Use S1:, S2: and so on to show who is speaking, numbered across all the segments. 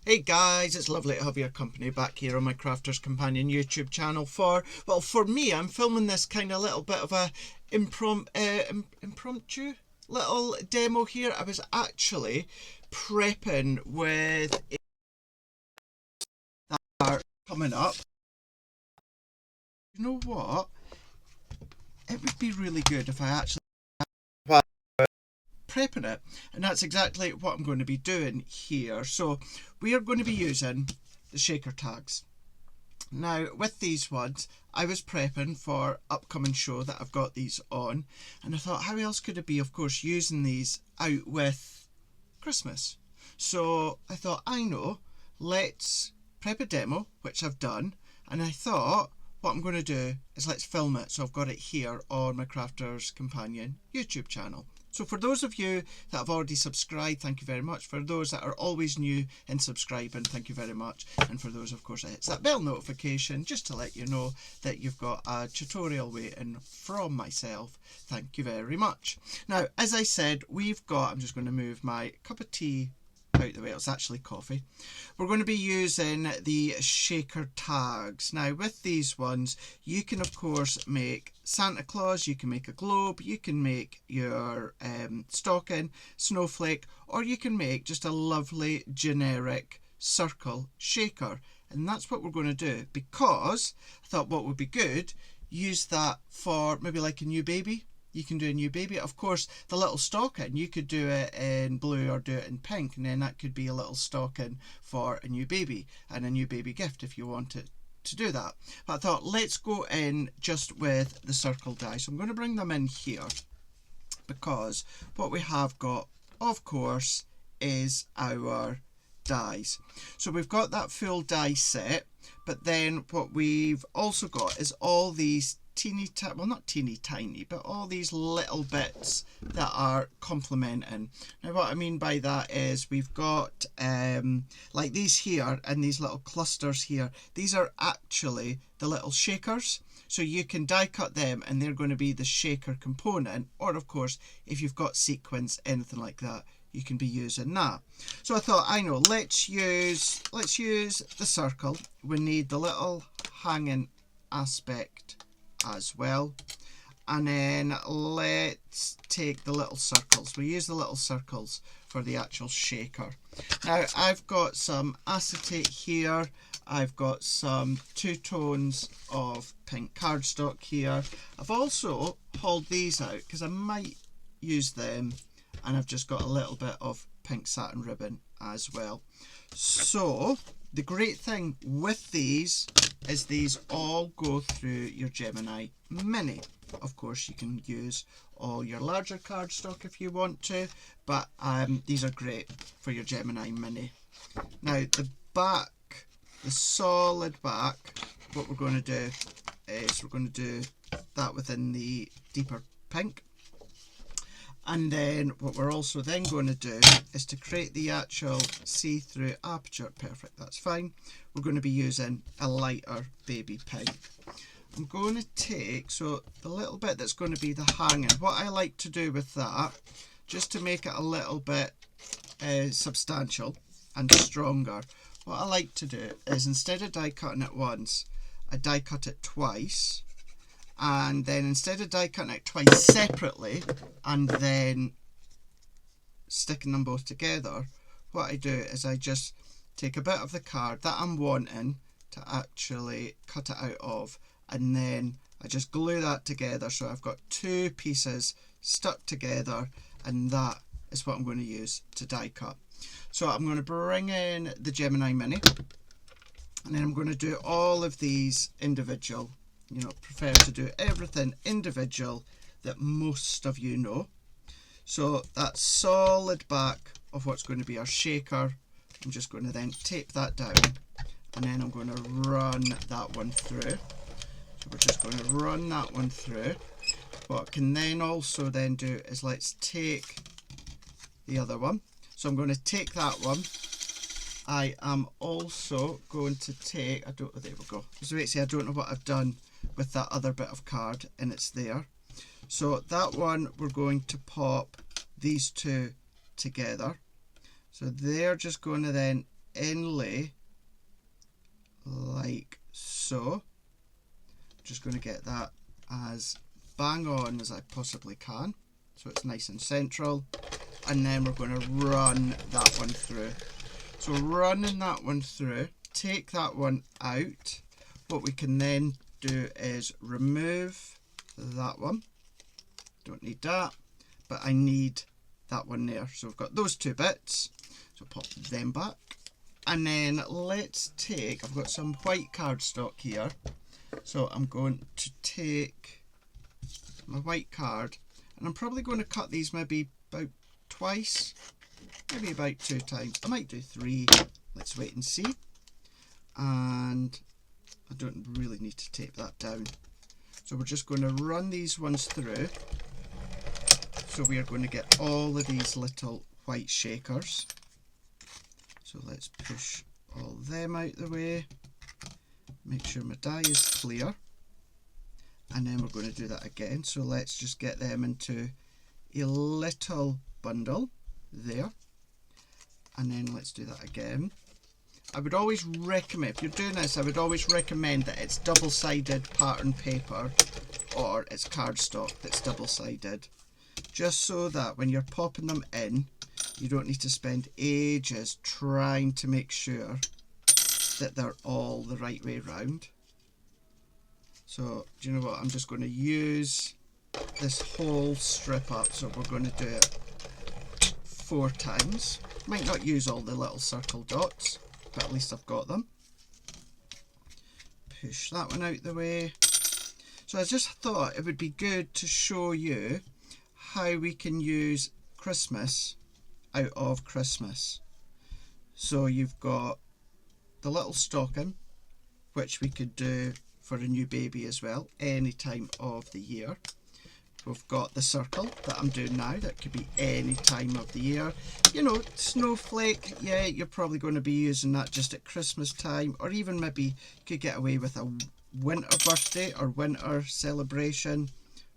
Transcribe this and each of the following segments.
S1: Hey guys, it's lovely to have your company back here on my Crafter's Companion YouTube channel for me, I'm filming this kind of little bit of a impromptu little demo here. I was actually prepping with that coming up. You know what? It would be really good if I actually prepping it, and that's exactly what I'm going to be doing here. So we are going to be using the shaker tags. Now with these ones, I was prepping for upcoming show that I've got these on, and I thought how else could it be, of course, using these out with Christmas. So I thought, I know, let's prep a demo, which I've done, and I thought what I'm going to do is let's film it. So I've got it here on my Crafter's Companion YouTube channel. So for those of you that have already subscribed, thank you very much. For those that are always new in subscribing, thank you very much. And for those, of course, that hits that bell notification just to let you know that you've got a tutorial waiting from myself, thank you very much. Now, as I said, we've got, I'm just going to move my cup of tea out the way, it's actually coffee. We're going to be using the shaker tags. Now with these ones, you can of course make Santa Claus, you can make a globe, you can make your stocking, snowflake, or you can make just a lovely generic circle shaker. And that's what we're going to do, because I thought what would be good, use that for maybe like a new baby. You can do a new baby. Of course, the little stocking, you could do it in blue or do it in pink, and then that could be a little stocking for a new baby and a new baby gift if you wanted to do that. But I thought, let's go in just with the circle die. So I'm going to bring them in here, because what we have got, of course, is our dies. So we've got that full die set, but then what we've also got is all these well, not teeny tiny, but all these little bits that are complementing. Now what I mean by that is we've got like these here and these little clusters here. These are actually the little shakers, so you can die cut them and they're going to be the shaker component, or of course if you've got sequins, anything like that, you can be using that. So I thought, I know, let's use the circle. We need the little hanging aspect as well, and then let's take the little circles. We use the little circles for the actual shaker. Now I've got some acetate here, I've got some 2 tones of pink cardstock here. I've also hauled these out because I might use them, and I've just got a little bit of pink satin ribbon as well. So the great thing with these is these all go through your Gemini Mini. Of course, you can use all your larger cardstock if you want to, but these are great for your Gemini Mini. Now the back, the solid back, what we're going to do is we're going to do that within the deeper pink. And then what we're also then going to do is to create the actual see-through aperture. Perfect, that's fine. We're going to be using a lighter baby pink. I'm going to take, so the little bit that's going to be the hanging, what I like to do with that, just to make it a little bit substantial and stronger, what I like to do is instead of die cutting it once, I die cut it twice. And then instead of die cutting it twice separately and then sticking them both together, what I do is I just take a bit of the card that I'm wanting to actually cut it out of, and then I just glue that together, so I've got 2 pieces stuck together, and that is what I'm going to use to die cut. So I'm going to bring in the Gemini Mini, and then I'm going to do all of these individual. You know, prefer to do everything individual, that most of you know. So that solid back of what's going to be our shaker, I'm just going to then tape that down, and then I'm going to run that one through. So we're just going to run that one through. What I can then also then do is let's take the other one. So I'm going to take that one. I am also going to take, there we go. So wait, see, I don't know what I've done with that other bit of card, and it's there. So that one, we're going to pop these 2 together. So they're just going to then inlay like so. Just going to get that as bang on as I possibly can, so it's nice and central, and then we're going to run that one through. So running that one through, take that one out. What we can then do is remove that one. Don't need that, but I need that one there. So we've got those two bits, so pop them back. And then let's take, I've got some white cardstock here, so I'm going to take my white card, and I'm probably going to cut these maybe about twice, maybe about 2 times. I might do 3, let's wait and see. And I don't really need to tape that down. So we're just going to run these ones through. So we are going to get all of these little white shakers. So let's push all them out the way. Make sure my die is clear. And then we're going to do that again. So let's just get them into a little bundle there. And then let's do that again. I would always recommend, if you're doing this, I would always recommend that it's double-sided pattern paper or it's cardstock that's double-sided. Just so that when you're popping them in, you don't need to spend ages trying to make sure that they're all the right way round. So, do you know what? I'm just going to use this whole strip up. So we're going to do it 4 times. Might not use all the little circle dots, but at least I've got them. Push that one out the way. So I just thought it would be good to show you how we can use Christmas out of Christmas. So you've got the little stocking, which we could do for a new baby as well, any time of the year. We've got the circle that I'm doing now, that could be any time of the year. You know, snowflake, yeah, you're probably going to be using that just at Christmas time, or even maybe you could get away with a winter birthday or winter celebration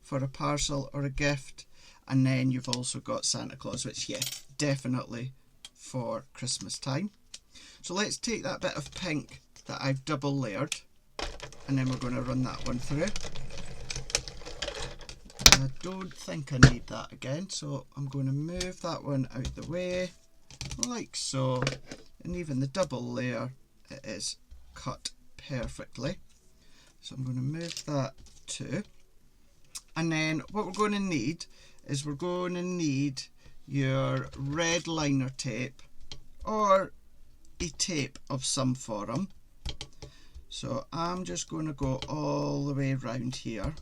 S1: for a parcel or a gift. And then you've also got Santa Claus, which, yeah, definitely for Christmas time. So let's take that bit of pink that I've double layered, and then we're going to run that one through. I don't think I need that again, so I'm going to move that one out the way, like so. And even the double layer, it is cut perfectly. So I'm going to move that too. And then what we're going to need is we're going to need your red liner tape or a tape of some form. So I'm just going to go all the way around here.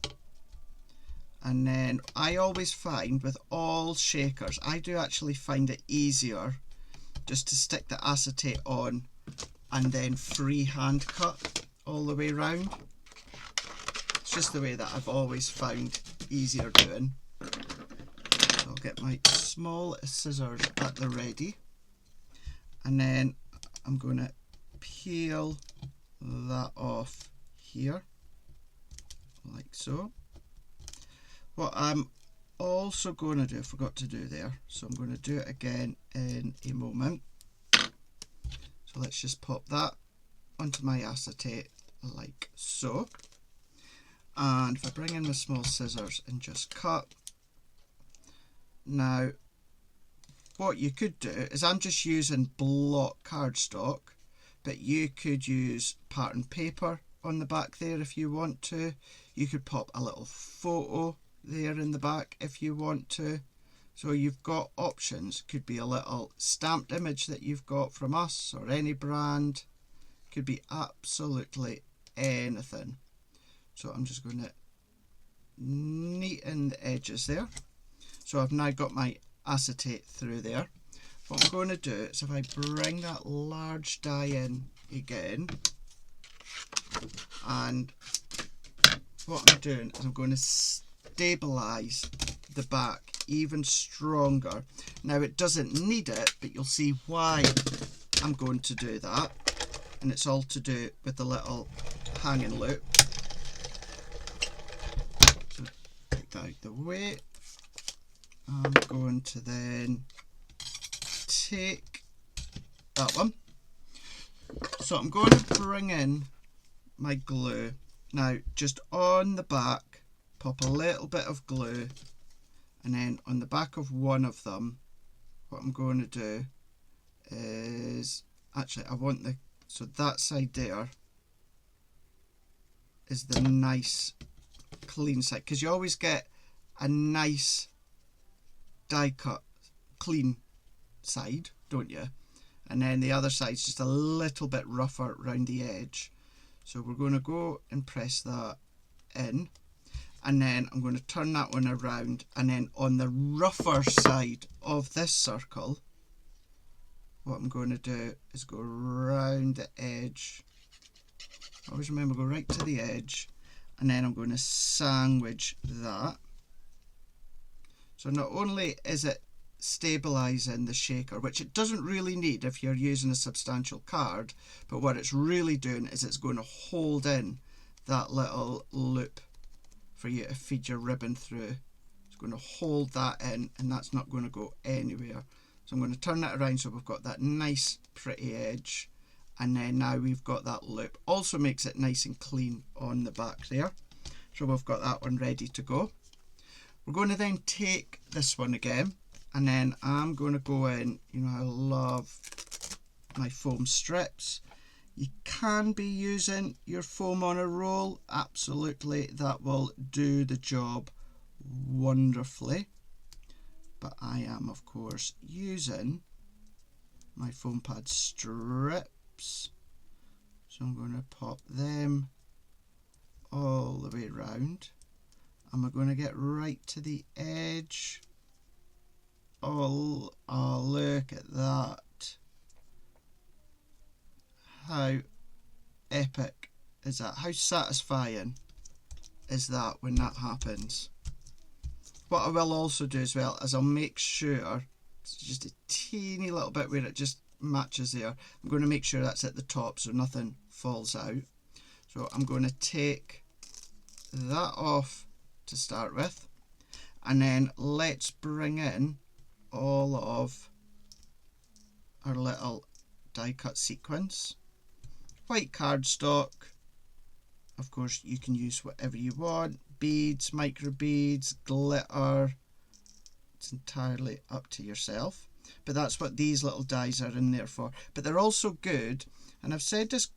S1: And then I always find with all shakers, I do actually find it easier just to stick the acetate on and then freehand cut all the way around. It's just the way that I've always found easier doing. So I'll get my small scissors at the ready, and then I'm going to peel that off here, like so. What I'm also going to do, I forgot to do there, so I'm going to do it again in a moment. So let's just pop that onto my acetate like so. And if I bring in my small scissors and just cut. Now, what you could do is, I'm just using block cardstock, but you could use pattern paper on the back there if you want to. You could pop a little photo there in the back if you want to. So you've got options. Could be a little stamped image that you've got from us or any brand. Could be absolutely anything. So I'm just going to neaten the edges there. So I've now got my acetate through there. What I'm going to do is, if I bring that large die in again, and what I'm doing is I'm going to stabilise the back even stronger. Now it doesn't need it, but you'll see why I'm going to do that, and it's all to do with the little hanging loop. So take that out the way. I'm going to then take that one, So I'm going to bring in my glue. Now just on the back, pop a little bit of glue, and then on the back of one of them, what I'm going to do is, actually I want the, so that side there is the nice clean side, because you always get a nice die cut clean side, don't you? And then the other side's just a little bit rougher around the edge. So we're going to go and press that in, and then I'm going to turn that one around, and then on the rougher side of this circle, what I'm going to do is go around the edge. Always remember, go right to the edge, and then I'm going to sandwich that. So not only is it stabilising the shaker, which it doesn't really need if you're using a substantial card, but what it's really doing is it's going to hold in that little loop for you to feed your ribbon through. It's going to hold that in, and that's not going to go anywhere. So I'm going to turn that around so we've got that nice pretty edge, and then now we've got that loop. Also makes it nice and clean on the back there. So we've got that one ready to go. We're going to then take this one again, and then I'm going to go in, you know I love my foam strips. You can be using your foam on a roll, absolutely, that will do the job wonderfully. But I am of course using my foam pad strips. So I'm going to pop them all the way around, and we're going to get right to the edge. Oh, look at that. How epic is that? How satisfying is that when that happens? What I will also do as well is I'll make sure, it's just a teeny little bit where it just matches there, I'm going to make sure that's at the top so nothing falls out. So I'm going to take that off to start with, and then let's bring in all of our little die cut sequins. White cardstock, of course you can use whatever you want, beads, micro beads, glitter, it's entirely up to yourself, but that's what these little dies are in there for. But they're also good, and I've said this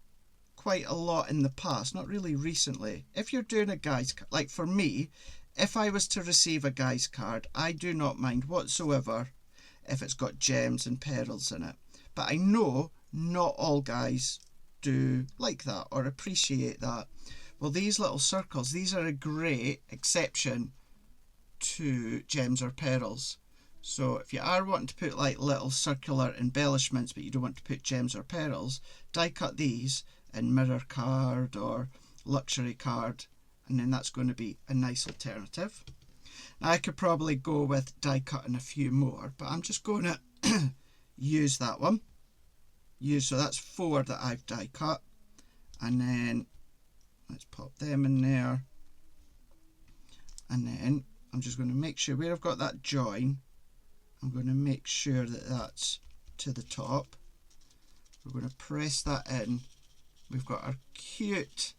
S1: quite a lot in the past, not really recently, if you're doing a guy's card, like for me, if I was to receive a guy's card, I do not mind whatsoever if it's got gems and pearls in it, but I know not all guys do like that or appreciate that. Well, these little circles, these are a great exception to gems or pearls. So if you are wanting to put like little circular embellishments but you don't want to put gems or pearls, die cut these in mirror card or luxury card, and then that's going to be a nice alternative. Now I could probably go with die cutting a few more, but I'm just going to use that one. So that's 4 that I've die cut, and then let's pop them in there, and then I'm just going to make sure where I've got that join, I'm going to make sure that that's to the top. We're going to press that in. We've got our cute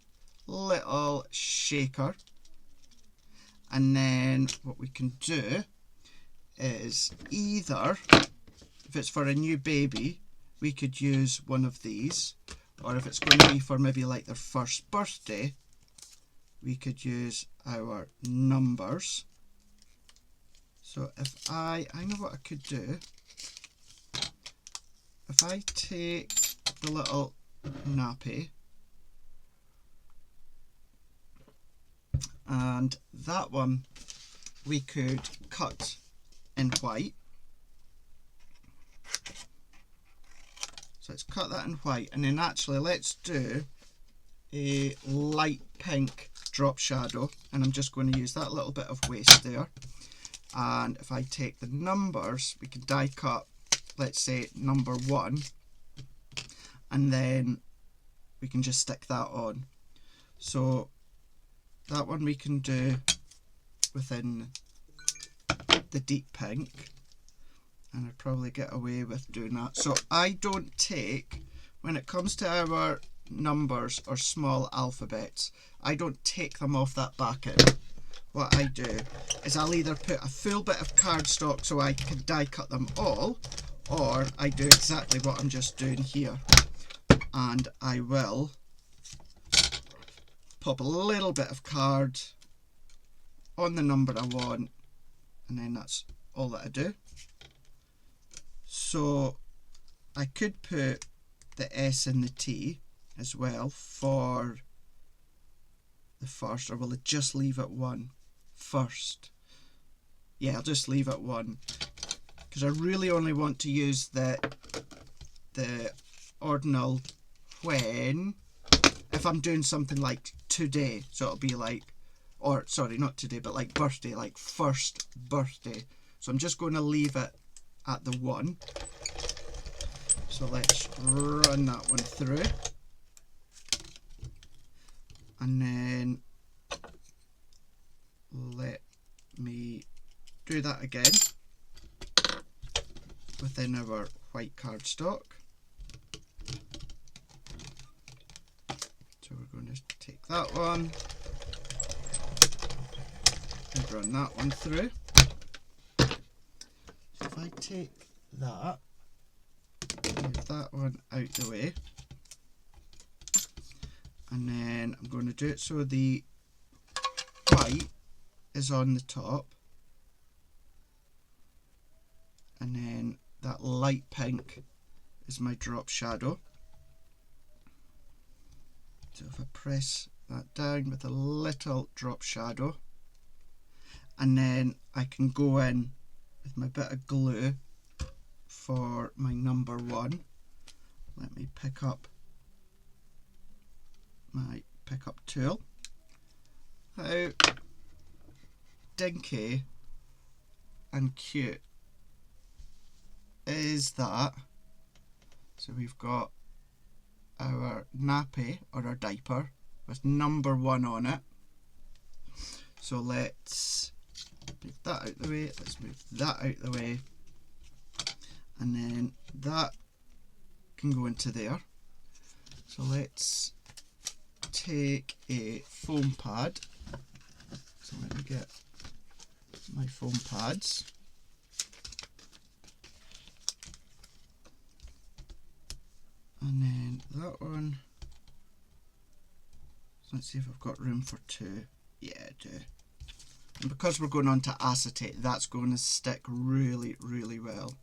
S1: little shaker, and then what we can do is either, if it's for a new baby, we could use one of these, or if it's going to be for maybe like their first birthday, we could use our numbers. So if I know what I could do. If I take the little nappy, and that one we could cut in white. So let's cut that in white, and then actually let's do a light pink drop shadow, and I'm just going to use that little bit of waste there. And if I take the numbers, we can die cut, let's say number 1, and then we can just stick that on. So that one we can do within the deep pink, and I'd probably get away with doing that. So I don't take when it comes to our numbers or small alphabets, I don't take them off that backing. What I do is I'll either put a full bit of cardstock so I can die cut them all, or I do exactly what I'm just doing here, and I will pop a little bit of card on the number I want, and then that's all that I do. So I could put the S and the T as well for the first, or will I just leave it 1 first? Yeah, I'll just leave it 1, because I really only want to use the ordinal when, if I'm doing something like today, so it'll be like, or sorry, not today, but like birthday, like first birthday. So I'm just going to leave it at the 1. So let's run that one through, and then let me do that again within our white cardstock. So we're going to take that one and run that one through. So if I take that, move that one out the way, and then I'm going to do it so the white is on the top, and then that light pink is my drop shadow. So if I press that down with a little drop shadow, and then I can go in with my bit of glue for my number 1. Let me pick up my pickup tool. How dinky and cute is that? So we've got our nappy or our diaper with number 1 on it. So let's move that out the way, let's move that out the way, and then that can go into there. So let's take a foam pad. So let me get my foam pads. And then that one. Let's see if I've got room for 2. Yeah, I do. And because we're going on to acetate, that's going to stick really, really well.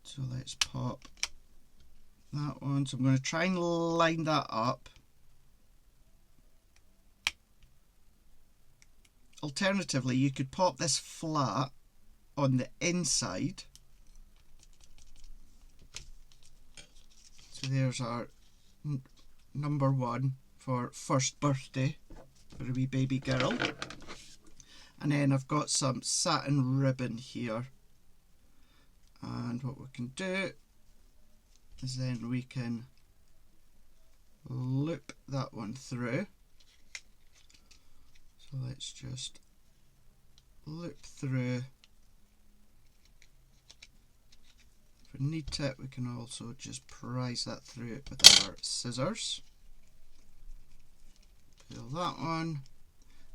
S1: So let's pop that one. So I'm going to try and line that up. Alternatively, you could pop this flat on the inside. So there's our number 1 for first birthday for a wee baby girl. And then I've got some satin ribbon here. And what we can do is then we can loop that one through. So let's just loop through. If we need it, we can also just prise that through with our scissors. Pull that one,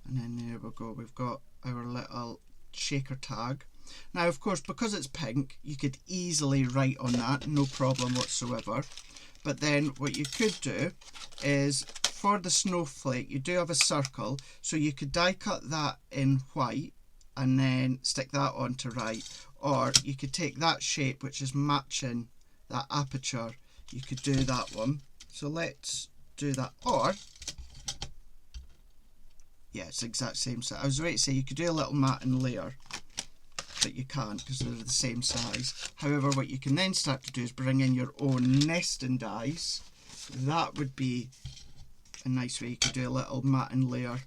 S1: and then there we go. We've got our little shaker tag. Now, of course, because it's pink, you could easily write on that, no problem whatsoever. But then what you could do is, for the snowflake, you do have a circle, so you could die cut that in white and then stick that on to write. Or you could take that shape, which is matching that aperture, you could do that one. So let's do that. Or, yeah, it's the exact same size. I was ready to say you could do a little matting layer, but you can't because they're the same size. However, what you can then start to do is bring in your own nesting dies. That would be a nice way. You could do a little matting layer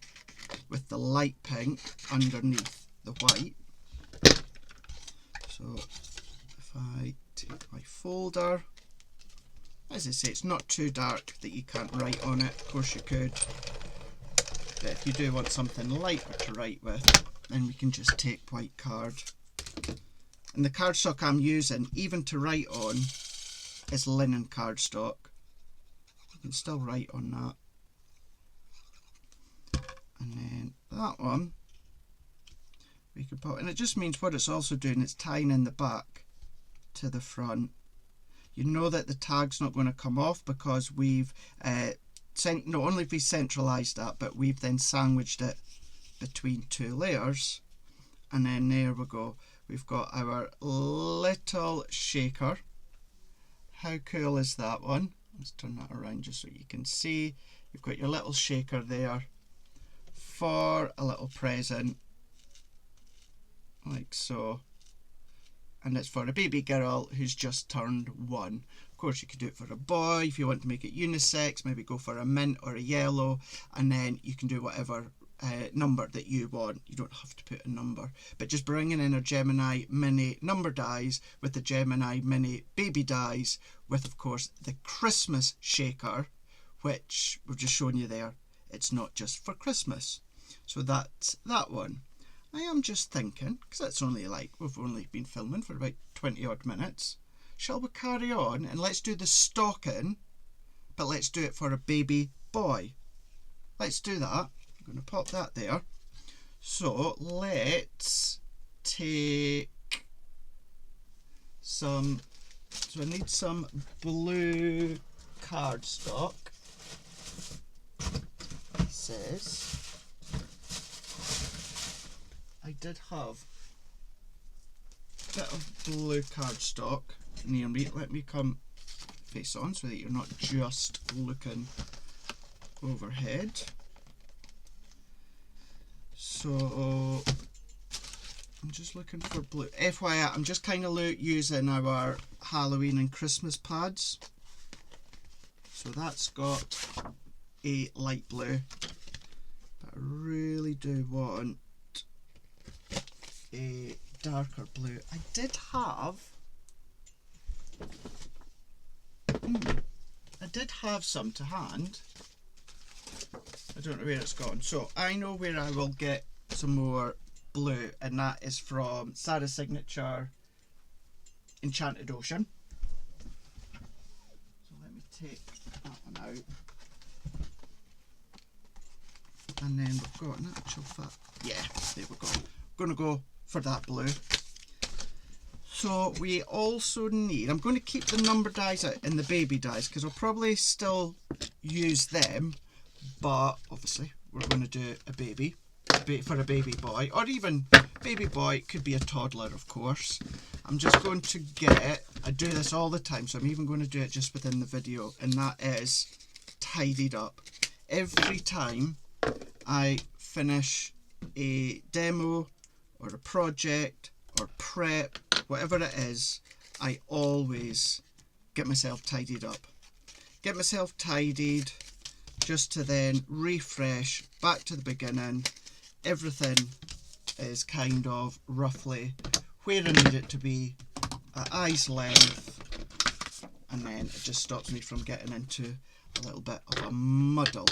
S1: with the light pink underneath the white. So if I take my folder, as I say, it's not too dark that you can't write on it. Of course you could, but if you do want something lighter to write with, then we can just take white card And the cardstock I'm using, even to write on, is linen cardstock. You can still write on that. And then that one, we can put, and it just means what it's also doing, it's tying in the back to the front. You know that the tag's not going to come off because we've, not only have we centralised that, but we've then sandwiched it between two layers. And then there we go. We've got our little shaker. How cool is that one? Let's turn that around just so you can see. You've got your little shaker there for a little present, like so. And it's for a baby girl who's just turned 1. Of course, you could do it for a boy if you want to make it unisex, maybe go for a mint or a yellow, and then you can do whatever number that you want. You don't have to put a number, but just bringing in our Gemini Mini number dies with the Gemini Mini baby dies with, of course, the Christmas shaker, which we've just shown you there. It's not just for Christmas. So that's that one. I am just thinking, because it's only like, we've only been filming for about 20 odd minutes. Shall we carry on and let's do the stocking, but let's do it for a baby boy. Let's do that. I'm going to pop that there. So let's take some, so I need some blue cardstock. It says, I did have a bit of blue cardstock near me. Let me come face on so that you're not just looking overhead. So I'm just looking for blue. FYI, I'm just kind of using our Halloween and Christmas pads. So that's got a light blue, but I really do want a darker blue. I did have some to hand. I don't know where it's gone. So I know where I will get some more blue, and that is from Sarah's Signature Enchanted Ocean. So let me take that one out. And then we've got an actual fat. Yeah, there we go. Gonna go for that blue. So we also need, I'm going to keep the number dies out in the baby dies because I'll probably still use them, but obviously we're going to do a baby for a baby boy, or even baby boy, it could be a toddler, of course. I'm just going to get, I do this all the time, so I'm even going to do it just within the video, and that is tidied up. Every time I finish a demo or a project or prep, whatever it is, I always get myself tidied up. Get myself tidied just to then refresh back to the beginning. Everything is kind of roughly where I need it to be at eye's length, and then it just stops me from getting into a little bit of a muddle.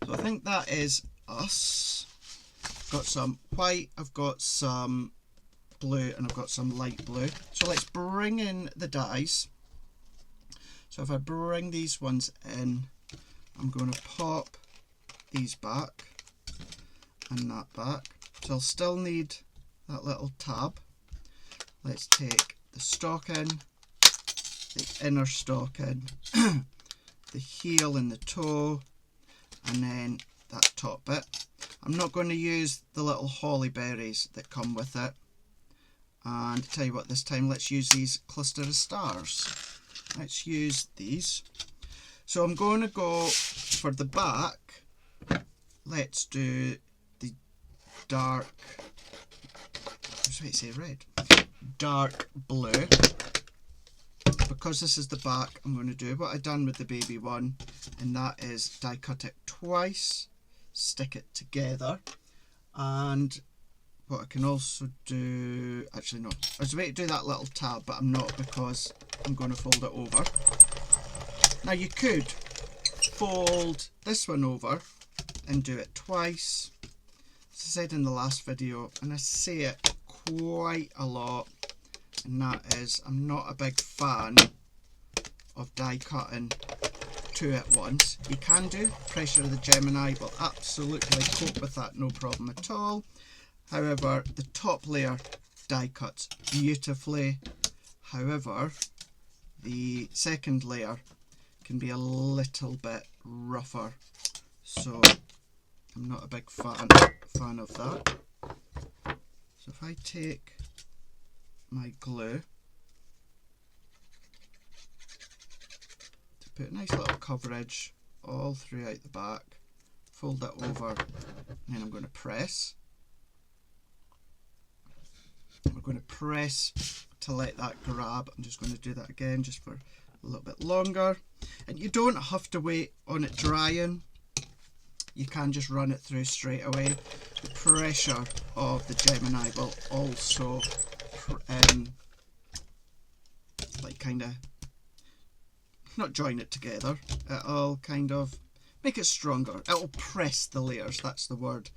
S1: So I think that is us. I've got some white, I've got some blue, and I've got some light blue. So let's bring in the dies. So if I bring these ones in, I'm going to pop these back and that back. So I'll still need that little tab. Let's take the stocking, the inner stocking, the heel and the toe, and then that top bit. I'm not going to use the little holly berries that come with it. And tell you what, this time let's use these cluster of stars. Let's use these. So I'm going to go for the back. Let's do the dark, I was about to say red, dark blue. Because this is the back, I'm going to do what I've done with the baby one, and that is die cut it twice, stick it together, and what I can also do, actually no, I was about to do that little tab, but I'm not, because I'm going to fold it over. Now you could fold this one over and do it twice. As I said in the last video, and I say it quite a lot, and that is I'm not a big fan of die cutting two at once. You can do, pressure of the Gemini will absolutely cope with that, no problem at all. However, the top layer die cuts beautifully. However, the second layer can be a little bit rougher, so I'm not a big fan of that. So if I take my glue to put a nice little coverage all throughout the back, fold it over, and then I'm going to press. We're going to press to let that grab. I'm just going to do that again just for a little bit longer. And you don't have to wait on it drying. You can just run it through straight away. The pressure of the Gemini will also like kind of not join it together. It'll kind of make it stronger. It'll press the layers. That's the word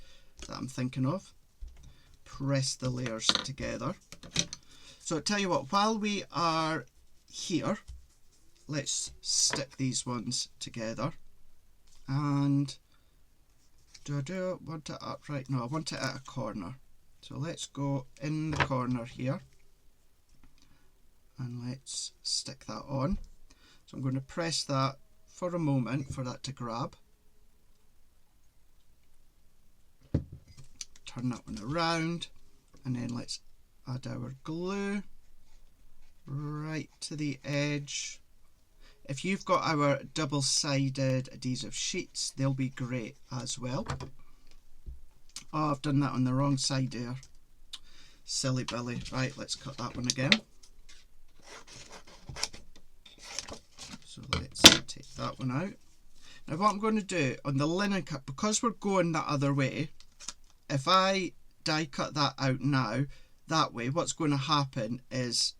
S1: that I'm thinking of. Press the layers together. So I tell you what, while we are here, let's stick these ones together. And do I want it upright? No, I want it at a corner. So let's go in the corner here and let's stick that on. So I'm going to press that for a moment for that to grab. Turn that one around, and then let's add our glue right to the edge. If you've got our double-sided adhesive sheets, they'll be great as well. Oh, I've done that on the wrong side there. Silly Billy. Right, let's cut that one again. So let's take that one out. Now what I'm going to do on the linen cut, because we're going the other way, if I die cut that out now, that way, what's going to happen is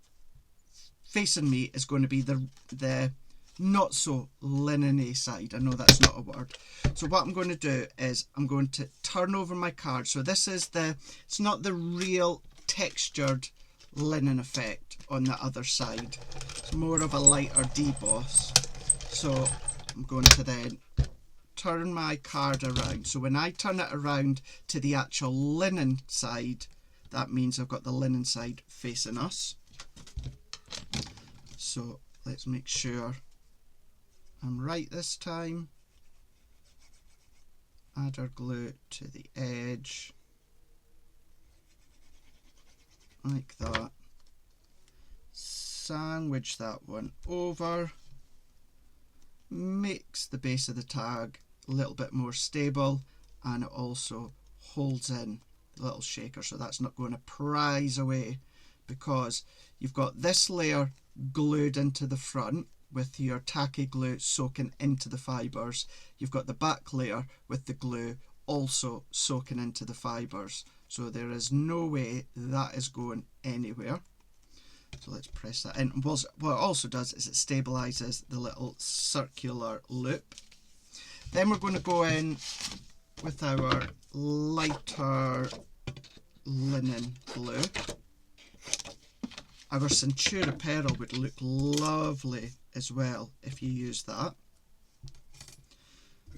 S1: facing me is going to be the not so linen-y side. I know that's not a word. So what I'm going to do is I'm going to turn over my card. So this is it's not the real textured linen effect on the other side. It's more of a lighter deboss. So I'm going to then turn my card around. So when I turn it around to the actual linen side, that means I've got the linen side facing us. So let's make sure I'm right this time. Add our glue to the edge like that. Sandwich that one over. Makes the base of the tag a little bit more stable, and it also holds in the little shaker, so that's not going to prise away, because you've got this layer glued into the front with your tacky glue soaking into the fibres. You've got the back layer with the glue also soaking into the fibres, so there is no way that is going anywhere. So let's press that in. What it also does is it stabilises the little circular loop. Then we're going to go in with our lighter linen glue. Our Centura Pearl would look lovely as well if you use that.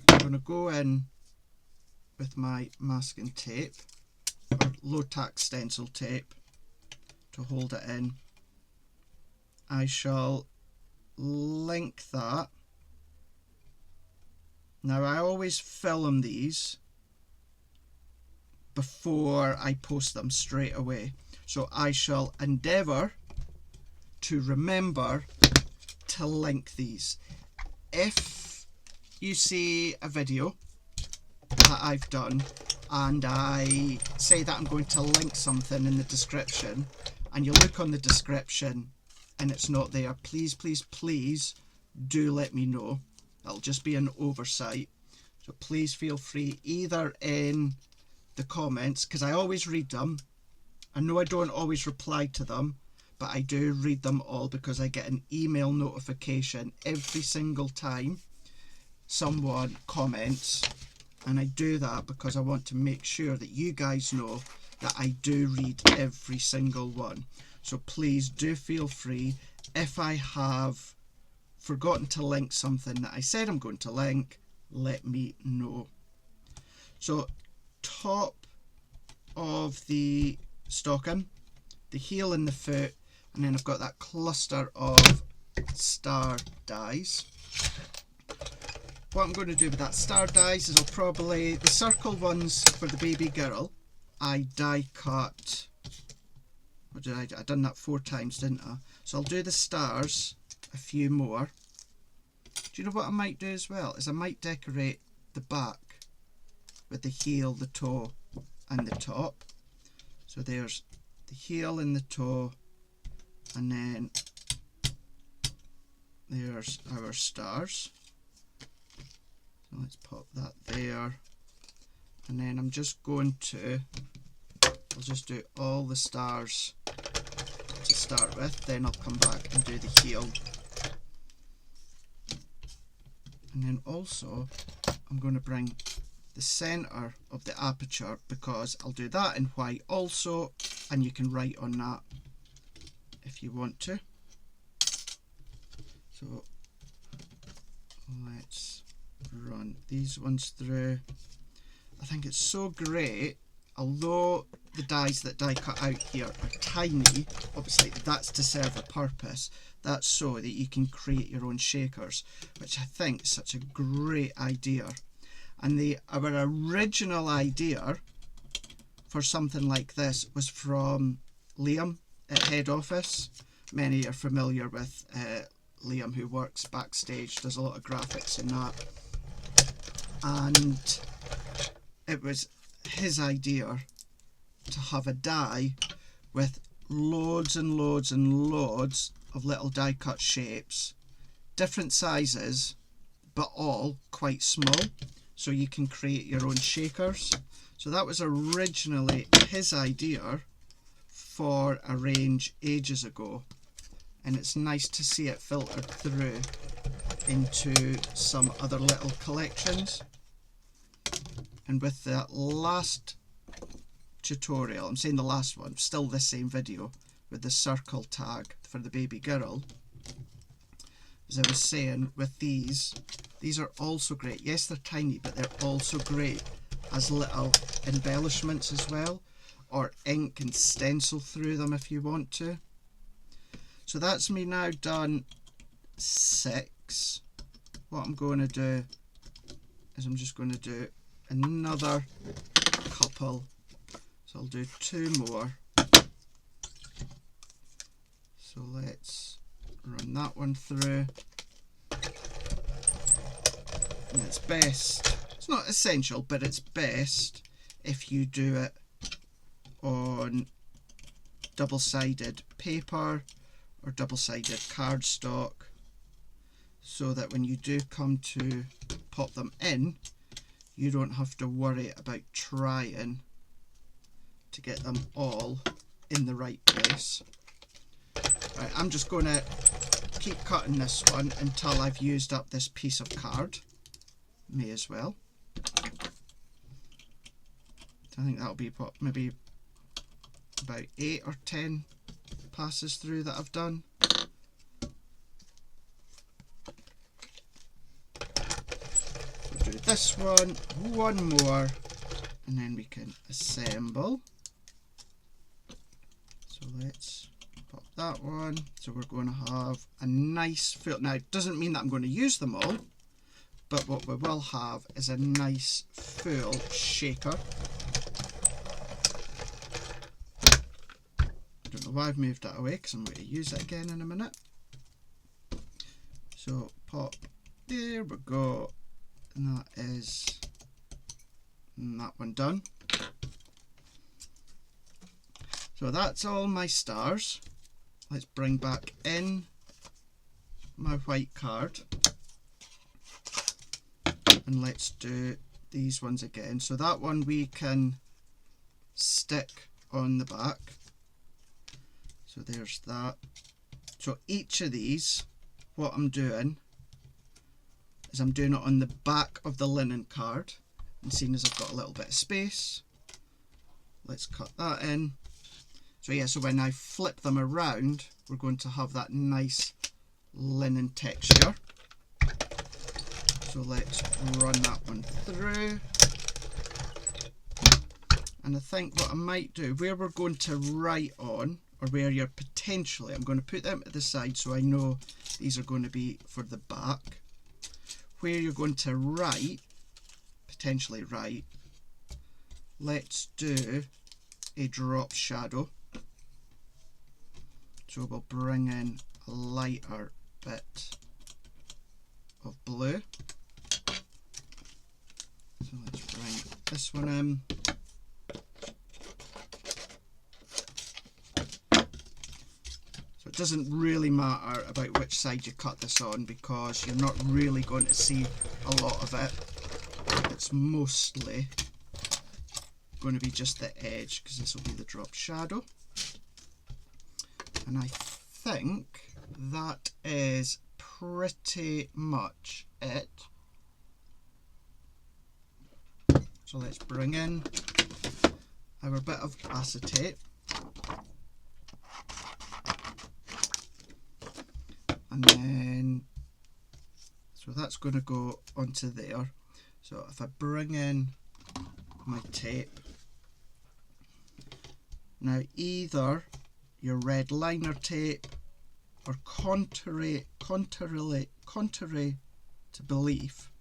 S1: I'm going to go in with my masking tape, or low tack stencil tape, to hold it in. I shall link that. Now I always film these before I post them straight away, so I shall endeavour to remember to link these. If you see a video that I've done and I say that I'm going to link something in the description, and you look on the description and it's not there, please, please, please do let me know. It'll just be an oversight. So please feel free, either in the comments, because I always read them. I know I don't always reply to them, but I do read them all, because I get an email notification every single time someone comments, and I do that because I want to make sure that you guys know that I do read every single one. So please do feel free. If I have forgotten to link something that I said I'm going to link, let me know. So top of the stocking, the heel and the foot, and then I've got that cluster of star dies. What I'm going to do with that star dies is I'll probably, the circle ones for the baby girl, I die cut, what did I do? I done that 4 times, didn't I? So I'll do the stars, a few more. Do you know what I might do as well? Is I might decorate the back with the heel, the toe and the top. So there's the heel and the toe, and then there's our stars. So let's pop that there, and then I'm just going to, I'll just do all the stars to start with, then I'll come back and do the heel. And then also I'm going to bring the centre of the aperture, because I'll do that in white also, and you can write on that if you want to. So let's run these ones through. I think it's so great, although the dies that die cut out here are tiny, obviously that's to serve a purpose. That's so that you can create your own shakers, which I think is such a great idea. And our original idea for something like this was from Liam at head office. Many are familiar with Liam, who works backstage, does a lot of graphics and that. And it was his idea to have a die with loads and loads and loads of little die cut shapes, different sizes, but all quite small, so you can create your own shakers. So that was originally his idea for a range ages ago, and it's nice to see it filtered through into some other little collections. And with the last tutorial, I'm saying the last one, still the same video with the circle tag for the baby girl, as I was saying, with these are also great. Yes, they're tiny, but they're also great as little embellishments as well, or ink and stencil through them if you want to. So that's me now done 6. What I'm going to do is I'm just going to do another couple, so I'll do 2 more. So let's run that one through. And it's best, it's not essential, but it's best if you do it on double-sided paper or double-sided cardstock, so that when you do come to pop them in, you don't have to worry about trying to get them all in the right place. Right, I'm just going to keep cutting this one until I've used up this piece of card. May as well. I think that'll be what, maybe about 8 or 10 passes through that I've done. So do this one more, and then we can assemble. So let's pop that one. So we're going to have a nice fill. Now it doesn't mean that I'm going to use them all, but what we will have is a nice full shaker. I don't know why I've moved that away, because I'm going to use it again in a minute. So pop, there we go, and that is that one done. So that's all my stars. Let's bring back in my white card, and let's do these ones again. So that one we can stick on the back. So there's that. So each of these, what I'm doing is I'm doing it on the back of the linen card, and seeing as I've got a little bit of space, let's cut that in. So yeah, so when I flip them around, we're going to have that nice linen texture. So let's run that one through. And I think what I might do, where we're going to write on, or where you're potentially, I'm going to put them to the side so I know these are going to be for the back. Where you're going to write, potentially write, let's do a drop shadow. So we'll bring in a lighter bit of blue. So let's bring this one in. So it doesn't really matter about which side you cut this on because you're not really going to see a lot of it. It's mostly going to be just the edge because this will be the drop shadow. And I think that is pretty much it. So let's bring in our bit of acetate. And then, so that's going to go onto there. So if I bring in my tape, now either your red liner tape or contrary to belief,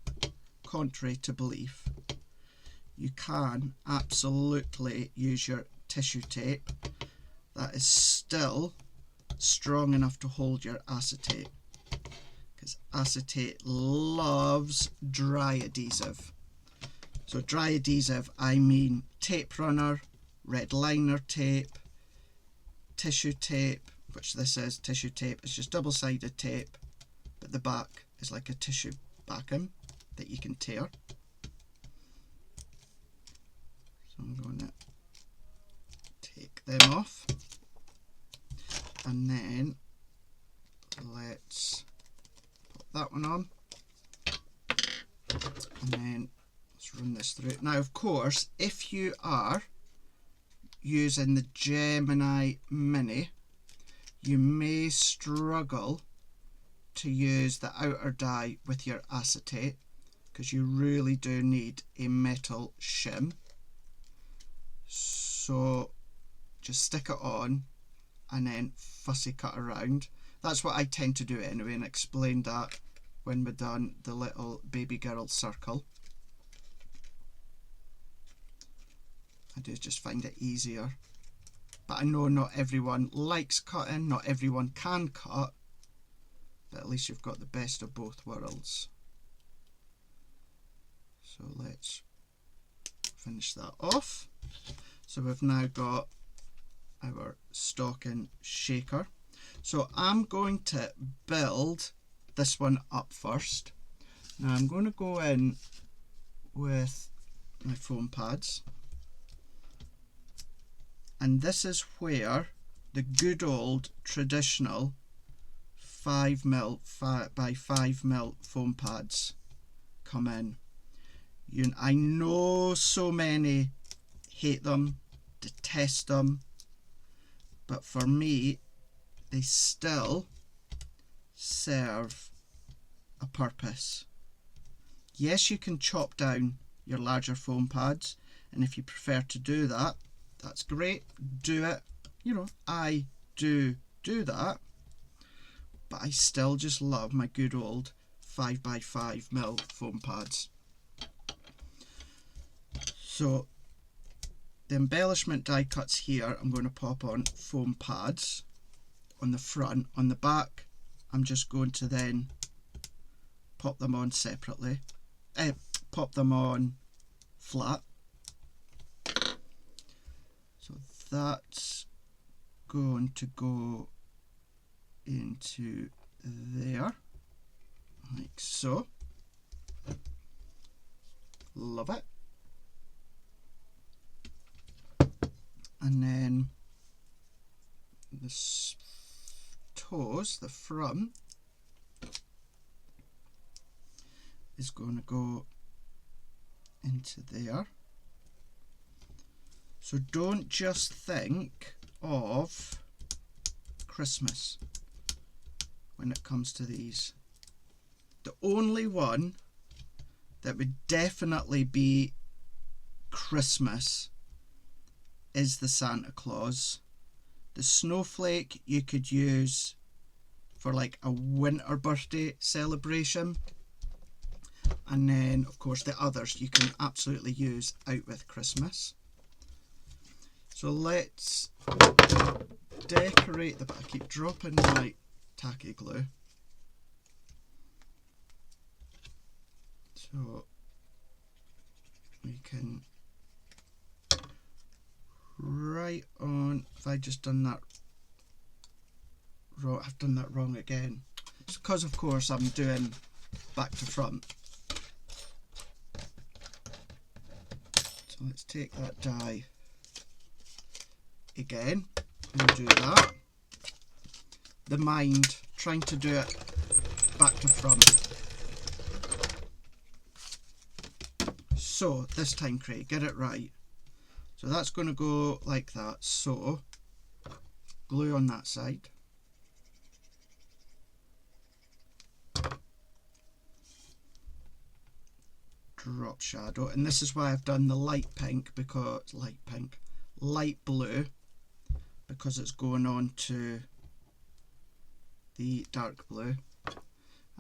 S1: you can absolutely use your tissue tape that is still strong enough to hold your acetate, because acetate loves dry adhesive. So dry adhesive, I mean tape runner, red liner tape, tissue tape, which this is tissue tape. It's just double-sided tape, but the back is like a tissue backing that you can tear. So I'm going to take them off, and then let's put that one on, and then let's run this through. Now of course, if you are using the Gemini Mini, you may struggle to use the outer die with your acetate because you really do need a metal shim. So just stick it on and then fussy cut around. That's what I tend to do anyway, and explain that when we're done the little baby girl circle. I do just find it easier, but I know not everyone likes cutting, not everyone can cut, but at least you've got the best of both worlds. So let's finish that off. So we've now got our stocking shaker. So I'm going to build this one up first. Now I'm going to go in with my foam pads, and this is where the good old traditional 5mm by 5mm foam pads come in. I know so many hate them, detest them, but for me they still serve a purpose. Yes, you can chop down your larger foam pads, and if you prefer to do that, that's great, do it. You know, I do that, but I still just love my good old 5x5mm foam pads. So the embellishment die cuts here, I'm going to pop on foam pads on the front. On the back, I'm just going to then pop them on separately, pop them on flat. So that's going to go into there, like so. Love it. And then the toes, the front, is going to go into there. So don't just think of Christmas when it comes to these. The only one that would definitely be Christmas is the Santa Claus. The snowflake you could use for like a winter birthday celebration, and then of course the others you can absolutely use out with Christmas. So let's decorate the back. I keep dropping my tacky glue. So we can right on. If I just done that wrong, I've done that wrong again. It's because of course I'm doing back to front. So let's take that die again and do that. The mind trying to do it back to front. So this time, Craig, get it right. So that's going to go like that. So glue on that side. Drop shadow, and this is why I've done the light pink, because light blue, because it's going on to the dark blue.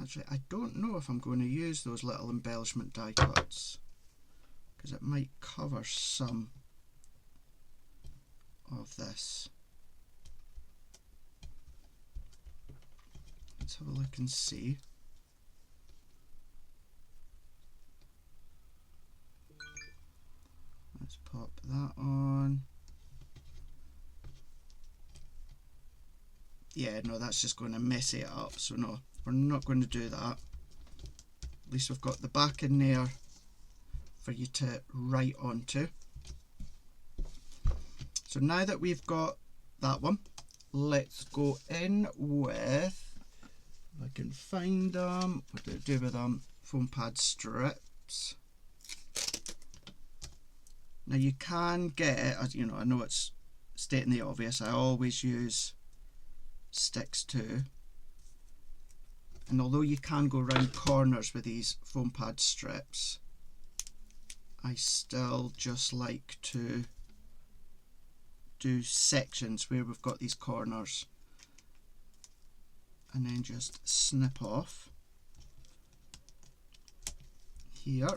S1: Actually, I don't know if I'm going to use those little embellishment die cuts, because it might cover some of this. Let's have a look and see. Let's pop that on. Yeah, no, that's just going to mess it up, so no, we're not going to do that. At least we've got the back in there for you to write onto. So now that we've got that one, let's go in with, if I can find them, what do I do with them? Foam pad strips. Now you can get, as you know, I know it's stating the obvious, I always use Stix2, and although you can go round corners with these foam pad strips, I still just like to do sections where we've got these corners and then just snip off here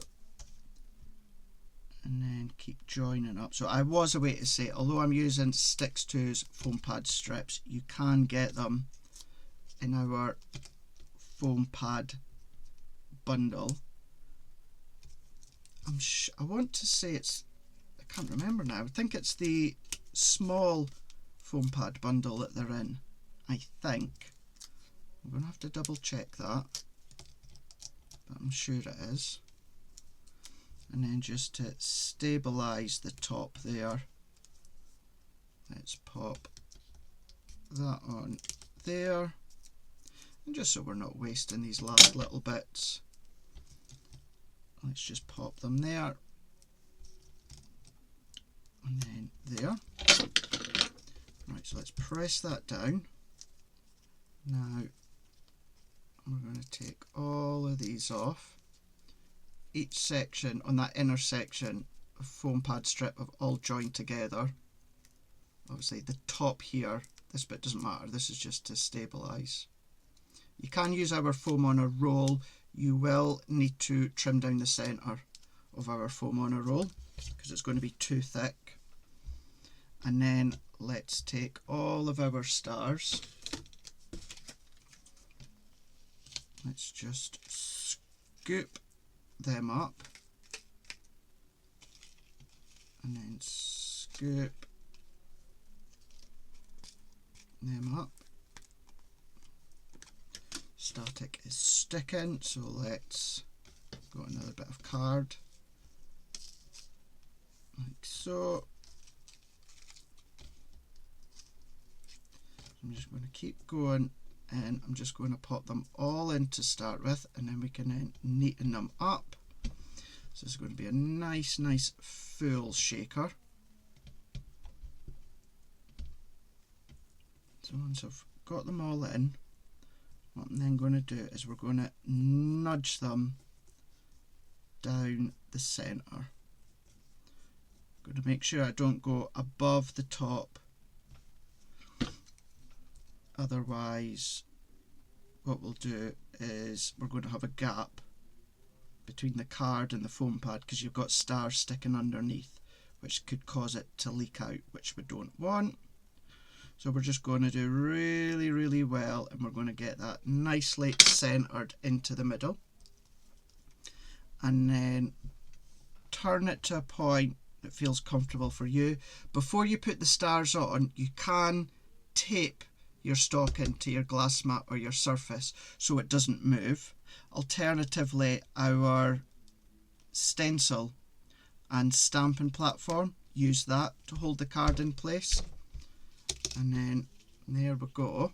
S1: and then keep joining up. So I was a way to say, although I'm using Stix2's foam pad strips, you can get them in our foam pad bundle. I want to say it's, I can't remember now, I think it's the small foam pad bundle that they're in, I think. I'm going to have to double check that, but I'm sure it is. And then just to stabilise the top there, let's pop that on there, and just so we're not wasting these last little bits, let's just pop them there and then there. Right, so let's press that down. Now we're going to take all of these off. Each section on that inner section of foam pad strip have all joined together. Obviously the top here, this bit doesn't matter, this is just to stabilise. You can use our foam on a roll. You will need to trim down the centre of our foam on a roll because it's going to be too thick. And then let's take all of our stars. Let's just scoop them up and then scoop them up. Static is sticking, so let's go another bit of card like so. I'm just going to keep going, and I'm just going to pop them all in to start with, and then we can then neaten them up. So this is going to be a nice full shaker. So once I've got them all in, what I'm then going to do is we're going to nudge them down the centre. Going to make sure I don't go above the top, otherwise what we'll do is we're going to have a gap between the card and the foam pad because you've got stars sticking underneath, which could cause it to leak out, which we don't want. So we're just going to do really, really well, and we're going to get that nicely centred into the middle, and then turn it to a point that feels comfortable for you. Before you put the stars on, you can tape your stocking to your glass mat or your surface so it doesn't move. Alternatively, our stencil and stamping platform, use that to hold the card in place. And then there we go.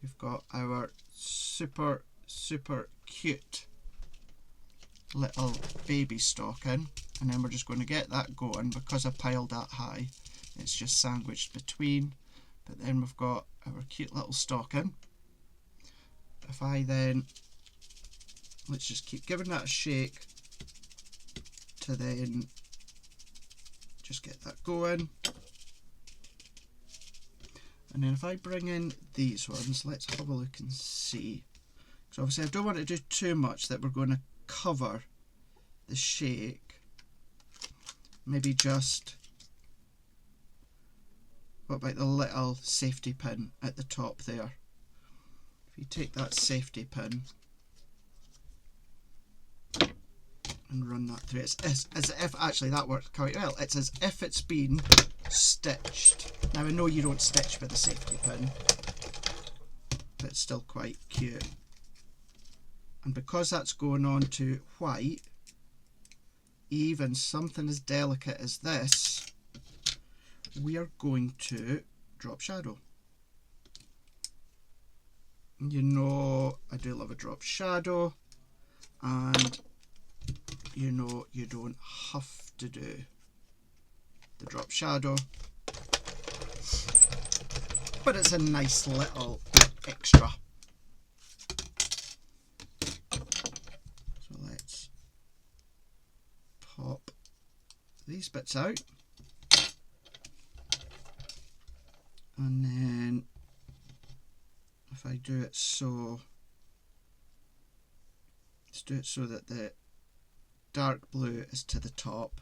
S1: We've got our super cute little baby stocking, and then we're just going to get that going. Because I piled that high, it's just sandwiched between, but then we've got our cute little stocking. If I then, let's just keep giving that a shake to then just get that going. And then if I bring in these ones, let's have a look and see. So obviously I don't want to do too much that we're going to cover the shake. Maybe just, what about the little safety pin at the top there? If you take that safety pin and run that through, it's as if, actually that worked quite well, it's as if it's been stitched. Now I know you don't stitch with a safety pin, but it's still quite cute. And because that's going on to white, even something as delicate as this, we are going to drop shadow. You know I do love a drop shadow, and you know you don't have to do the drop shadow, but it's a nice little extra. So let's pop these bits out, and then if I do it so, let's do it so that the dark blue is to the top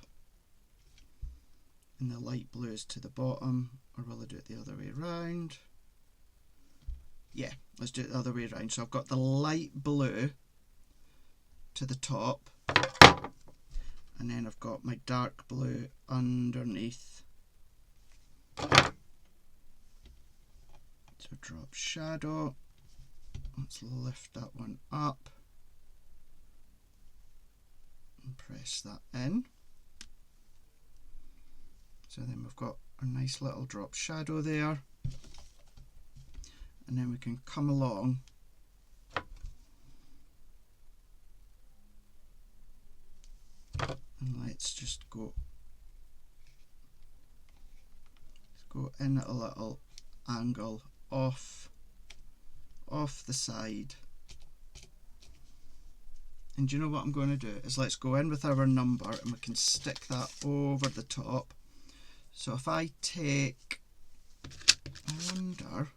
S1: and the light blue is to the bottom, or will I do it the other way around? Yeah, let's do it the other way around. So I've got the light blue to the top, and then I've got my dark blue underneath. So drop shadow, let's lift that one up and press that in. So then we've got a nice little drop shadow there, and then we can come along and let's just go in at a little angle off the side. And do you know what I'm going to do is, let's go in with our number and we can stick that over the top. So if I take, I wonder,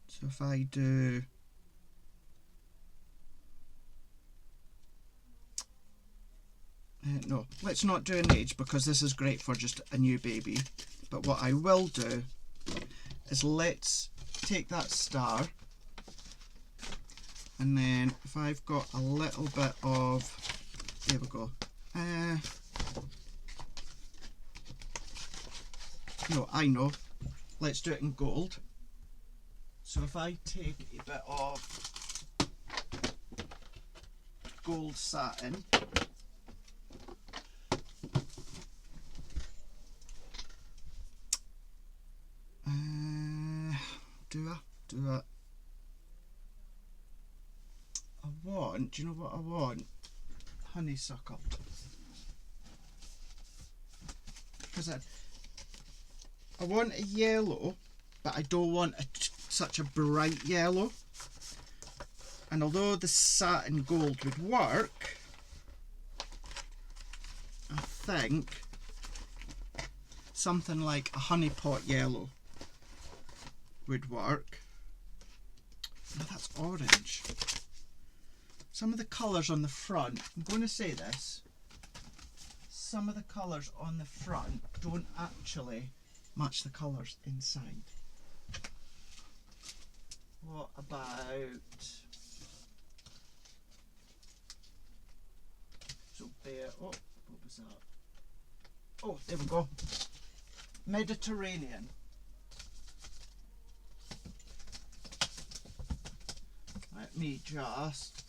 S1: so if I do, no, let's not do an age because this is great for just a new baby. But what I will do is, let's take that star, and then if I've got a little bit of, there we go, no, I know, let's do it in gold. So if I take a bit of gold satin, do I want, do you know what I want? Honeysuckle. because I want a yellow, but I don't want such a bright yellow. And although the satin gold would work, I think something like a honey pot yellow would work. Now that's orange. Some of the colours on the front, I'm going to say this, some of the colours on the front don't actually match the colours inside. What about, so bear, oh, what was that? Oh, there we go. Mediterranean. Let me just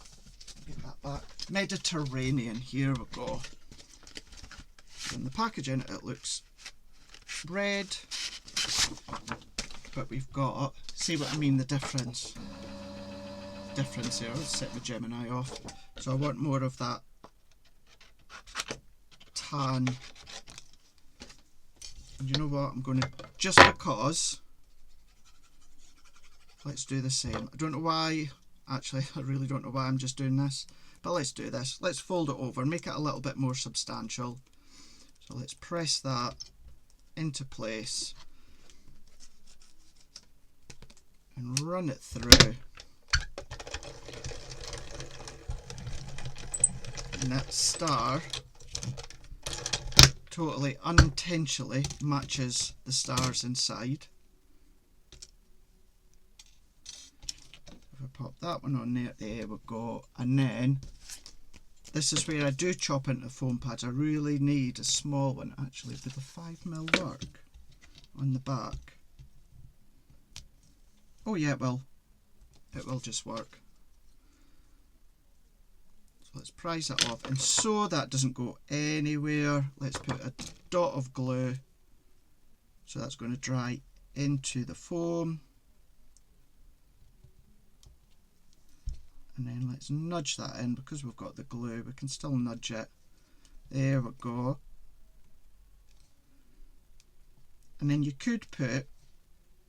S1: get that back. Mediterranean, here we go. In the packaging it looks red, but we've got, see what I mean, the difference here. Let's set the Gemini off. So I want more of that tan. And you know what, I'm going to, just because, let's do the same. I don't know why, actually I really don't know why I'm just doing this, but let's do this. Let's fold it over, make it a little bit more substantial. So let's press that into place and run it through. And that star totally unintentionally matches the stars inside. If I pop that one on there we go. And then this is where I do chop into foam pads. I really need a small one, actually. Would the 5mm work on the back? Oh yeah, it will. It will just work. So let's prise it off. And so that doesn't go anywhere, let's put a dot of glue. So that's going to dry into the foam. And then let's nudge that in, because we've got the glue, we can still nudge it. There we go. And then you could put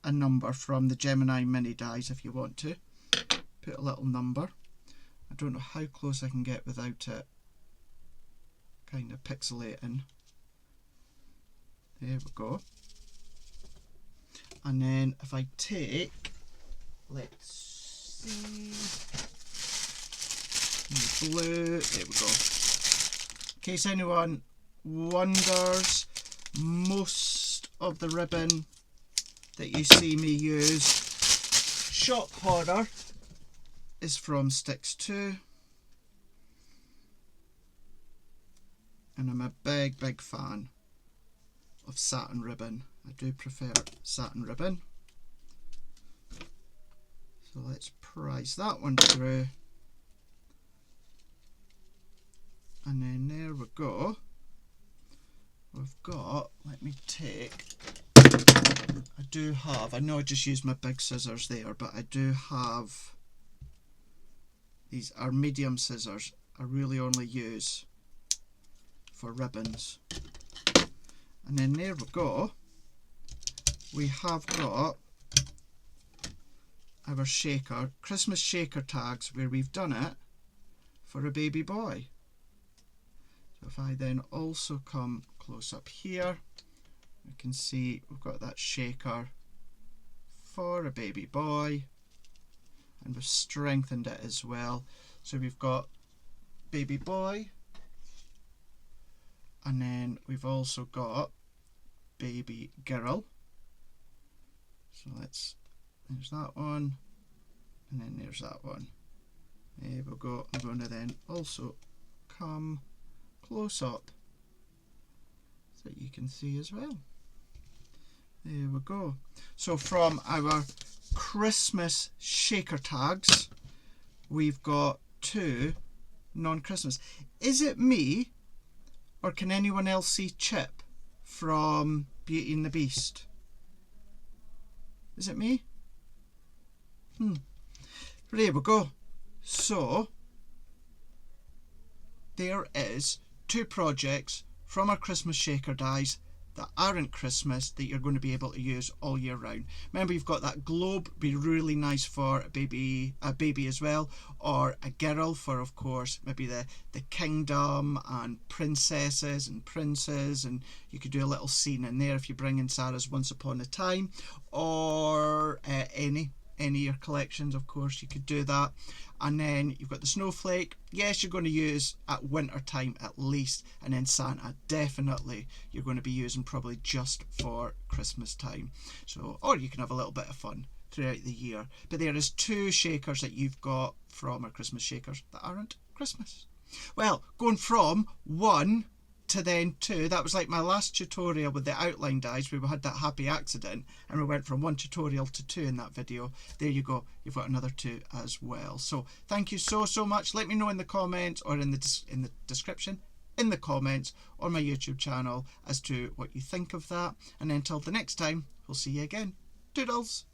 S1: a number from the Gemini Mini dies if you want to. Put a little number. I don't know how close I can get without it kind of pixelating. There we go. And then if I take, let's see, blue, there we go. In case anyone wonders, most of the ribbon that you see me use, shock horror, is from Stix2, and I'm a big fan of satin ribbon. I do prefer satin ribbon. So let's prise that one through. And then there we go. We've got, let me take, I know I just used my big scissors there, but I do have, these are medium scissors. I really only use for ribbons. And then there we go. We have got our shaker, Christmas shaker tags, where we've done it for a baby boy. So if I then also come close up here, we can see we've got that shaker for a baby boy, and we've strengthened it as well. So we've got baby boy, and then we've also got baby girl. So there's that one, and then there's that one. There we go. I'm going to then also come close up so that you can see as well. There we go. So from our Christmas shaker tags, we've got 2 non-Christmas. Is it me, or can anyone else see Chip from Beauty and the Beast? Is it me? There we go. So there is 2 projects from our Christmas shaker dies that aren't Christmas that you're going to be able to use all year round. Remember, you've got that globe, be really nice for a baby as well, or a girl for, of course, maybe the kingdom and princesses and princes, and you could do a little scene in there if you bring in Sarah's Once Upon a Time, or any of your collections, of course, you could do that. And then you've got the snowflake. Yes, you're going to use at winter time at least, and then Santa definitely you're going to be using probably just for Christmas time. So, or you can have a little bit of fun throughout the year. But there is 2 shakers that you've got from our Christmas shakers that aren't Christmas. Well, going from 1 to then 2, that was like my last tutorial with the outline dies where we had that happy accident and we went from 1 tutorial to 2 in that video. There you go, you've got another 2 as well. So thank you so much. Let me know in the comments or in the description, in the comments on my YouTube channel as to what you think of that. And until the next time, we'll see you again. Doodles!